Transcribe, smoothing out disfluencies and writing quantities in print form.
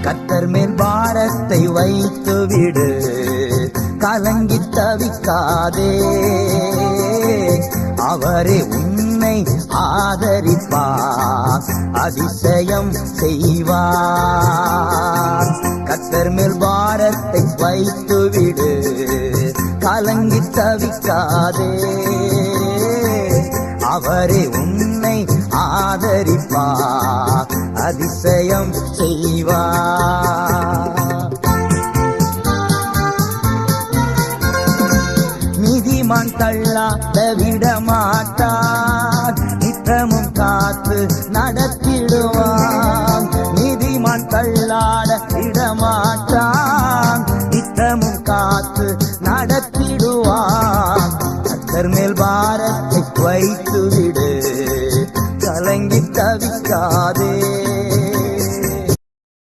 கர்த்தர் மேல் பாரத்தை வைத்து விடு, கலங்கி தவிக்காதே. அவரே உன்னை ஆதரிப்பார், அதிசயம் செய்வார். கர்த்தர் மேல் பாரத்தை வைத்து விடு, கலங்கி தவிக்காதே. அவரே உன்னை ஆதரிப்பார், அதிசயம் செய்வார். நீதிமான் தள்ளாத விடமாட்டார், நித்தமும் காத்து நடத்திடுவான். நீதிமான் தள்ளா